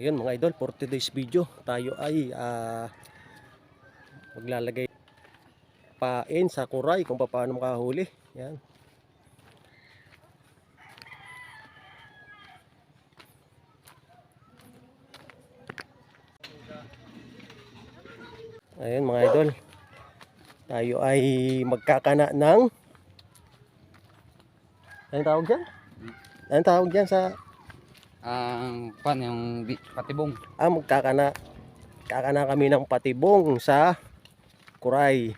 Ayun mga idol, for today's video tayo ay maglalagay pain sa kuray kung paano makahuli. Yan. Ayun mga idol, tayo ay magkakana ng anong tawag dyan? Anong tawag dyan sa yung patibong. magkakana kami ng patibong sa kuray.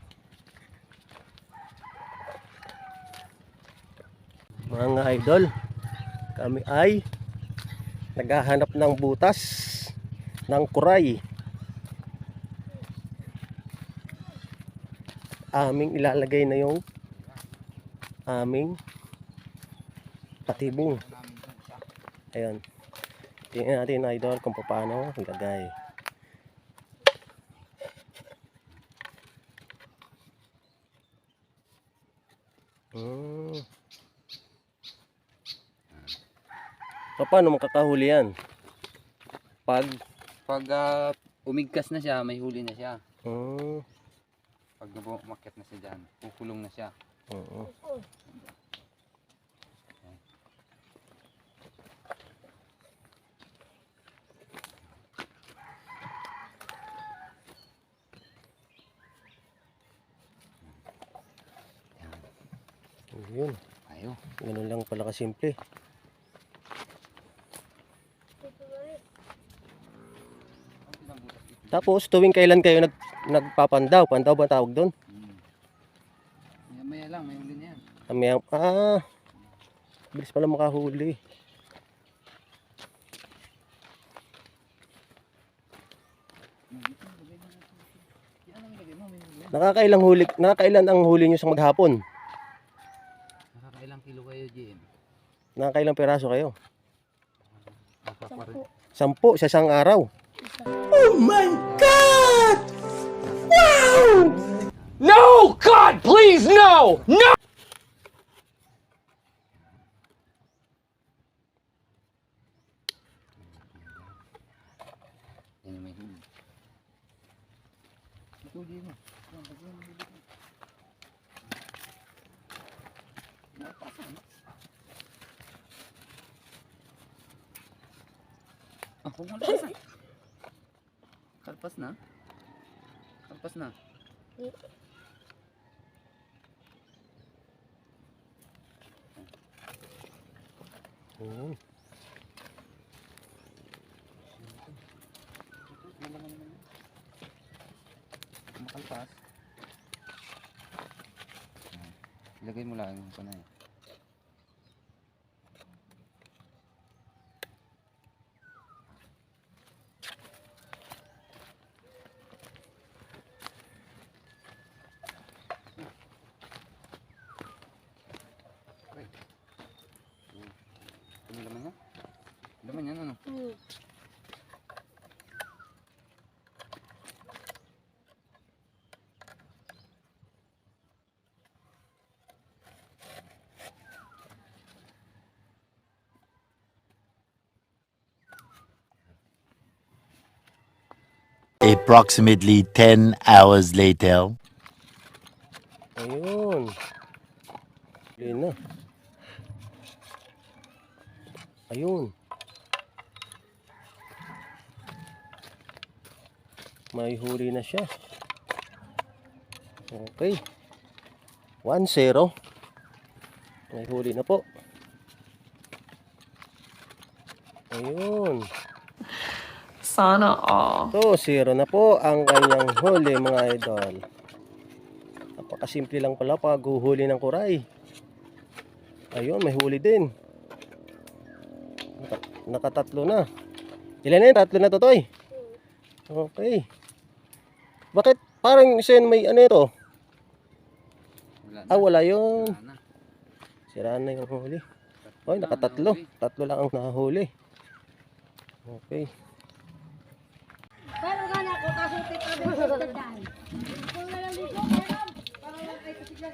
Mga idol, kami ay naghahanap ng butas ng kuray. Aming ilalagay na yung aming patibong. Ayan. Tingnan natin idol kung paano ilagay. Paano makakahuli yan? Pag umigkas na siya, may huli na siya. Pag umakyat na siya dyan, kukulong na siya. Yun. Ayo. Ganun lang pala kasimple. Tapos tuwing kailan kayo nagpapandaw? Pandaw ba tawag doon? Maya lang, may huli na yan. Bilis pala makahuli. Nakakailan ang huli nyo sa maghapon? Nakakailang kilo kayo, GM? Nakakailang peraso kayo? 10 sa isang araw. Oh my God! Wow! No! God, please, no! No! Yan may huli. Huli mo. Kung kalpas na. Kalpas na? Kalpas na. Makalpas. Ilagay mo lang yung panay. Laman niya? Laman yan ano? Approximately 10 hours later. Ayun. Huli na. Ayun. May huli na siya. Okay. 1-0. May huli na po. Ayun. Sana all. So, 0 na po ang kanyang huli mga idol. Napakasimple lang pala paghuhuli ng kuray. Ayun, may huli din. Nakatatlo na. Ilan na yun? 3 na, Totoy? Okay. Bakit parang sen may ano ito? Wala yun. Sira na yung huli. Oy, nakatatlo. 3 lang ang nahuli. Okay. Pero gana ko kasutit ka din sa tandaan. Kung na lang dito, para lang ay kasigla.